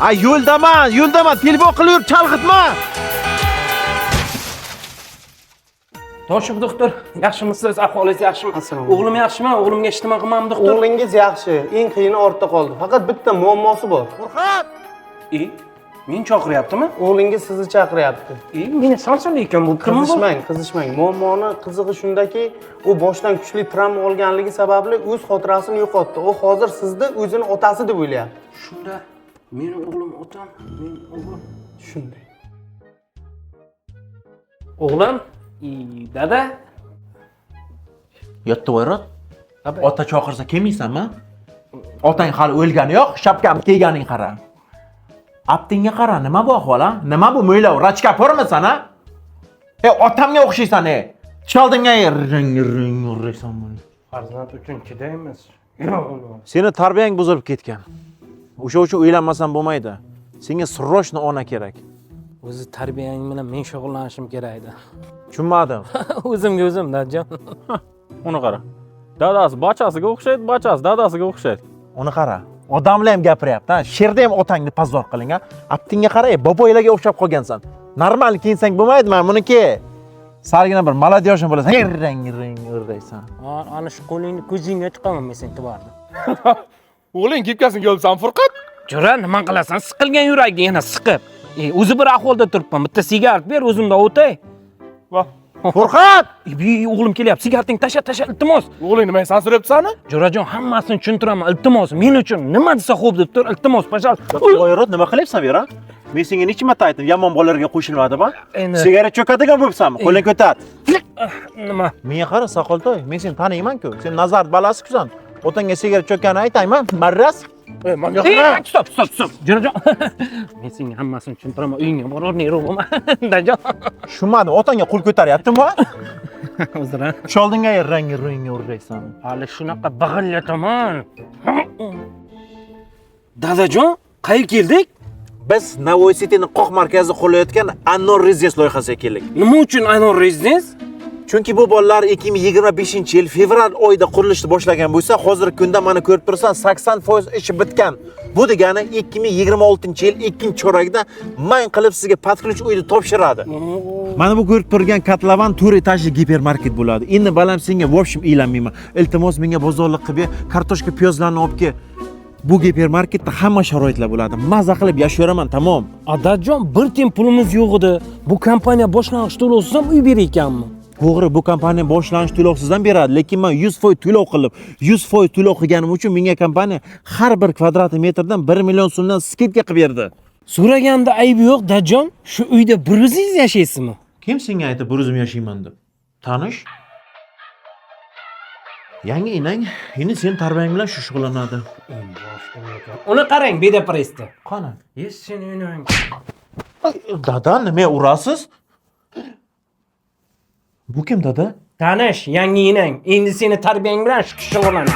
Ay yo'ldaman, telefon qilib yurib chalg'itma. Toshib doktor, yaxshimisiz? Ahvolingiz yaxshimi? O'g'lim yaxshimi? O'g'limga ijtimo qilmam doktor. O'g'lingiz yaxshi, eng qiyini ortda qoldi. Faqat bitta muammosi bor. Furqat! Meni chaqiryaptimi? O'g'lingiz sizni chaqiryapti. Meni sansan ekan bu kim bu? Qizishmang. Muammoni qizig'i shundaki, u boshdan kuchli travma olganligi sababli o'z xotirasini yo'qotdi. U hozir sizni o'zini otasi deb o'ylayapti. Shunda meni o'g'lim otam, men o'g'lim. Shunday. O'g'lim, dada. Yotta voyrot. Ota chaqirsa kelmaysanmi? Otang hali o'lgani yo'q, shapkamni kiyganing qara. Aptingga qara, nima bu ahvol, ha? Nima bu mo'ylov? Rachka pormisan, ha? Otamga o'xshaysan, Chaldingga ring uraysan buni. Farzand uchun chidaymiz. Seni tarbiyang buzilib ketgan. O'sha uchun o'ylanmasam bo'lmaydi. Senga srochno ona kerak. O'zi tarbiyang bilan men shug'ullanishim kerak edi. Tushunmadim. O'zimga o'zim, dajon. Uni qara. Dadasi bachasiga o'xshaydi, bachasi dadasiga o'xshaydi. Uni qara. Odamlar ham gapiryapti, ha? Sherda ham otangni pazor qiling, ha? Aptingga qara, boboylarga o'xshab qolgansan. Normal kiyinsang bo'lmaydimi? Buniki salgina bir молодежный bo'lasan. Ring o'rdaysan. Ana shu qo'lingni ko'zingga chiqaman men sen tubarni. O'g'ling kepkasini olsan Furqat. Jura, nima qilasan? Siqilgan yuragini yana siqib. O'zi bir ahvolda turibman. Bitta sigaret ber, o'zimda o'tay. Va, Furqat! O'g'lim kelyapti. Sigareting tasha, iltimos. o'g'ling nima sansiryapsan? Jurajon, hammasini tushuntiraman. Iltimos, men uchun nima desa xo'p deb tur. Iltimos, пожалуйста. Voyrot, nima qilyapsan, Vera? Men senga necha marta aytdim, yomon bolalarga qo'shilmadimi? Sigaret cho'kadigan bo'libsanmi? Qo'ling ko'tar. Nima? Menga qara, Soqoltoy, men seni taniyman-ku. Sen nazar balasi-kusan. Otangga sigaret cho'kkanini aytayman, marras. Menga qara. Stop. Jurajon. Men senga hammasini tushuntiraman. Uyingga boravermayman. Dajon. Tushunmadim, otangga qo'l ko'taryaptimi? O'zira. Choldingga ring uraysan. Hali shunaqa bag'illataman. Dadajon, qayerga keldik? Biz Navoiy City'ning qoq markazida qulayotgan Anor Residence loyihasiga keldik. Nima uchun Anor Residence? Chunki bu bolalar 2025-yil fevral oyida qurilishni boshlagan bo'lsa, hozirgi kunda mana ko'rib tursan 80% ishi bitgan. Bu degani 2026-yil 2-chorakda mayn qilib sizga podключ uyni topshiradi. Mana bu ko'rib turgan kotlovan 4 etajli gipermarket bo'ladi. Endi balam senga в общем uylanmayman. Iltimos menga bozorlik qilib, kartoshka, piyozlarni olib kel. Bu gipermarketda hamma sharoitlar bo'ladi. Maza qilib yashayveraman, tamom. Adajon, bir tiyin pulimiz yo'q edi. Bu kompaniya boshlang'ich to'lovsiz ham uy berar ekanmi? To'g'ri, bu kompaniya boshlang'ich to'lovsiz ham beradi, lekin men 100% to'lov qilib, 100% to'lov qilganim uchun menga kompaniya har bir kvadrat metrdan 1 million so'mdan skidka qilib berdi. So'raganda aybi yo'q, dajon. Shu uyda bir o'zingiz yashaysizmi? Kim senga aytdi bir o'zim yashayman deb? Tanish? Yangi enang, endi sen tarbiyang bilan shu shug'ullanadi. Uni qarang, bedapressda. Qani? Sen enang. Dada, nima urasiz? Bu kim dada? Tanish, yangi enang. Endi seni tarbiyang bilan shug'ullanaman.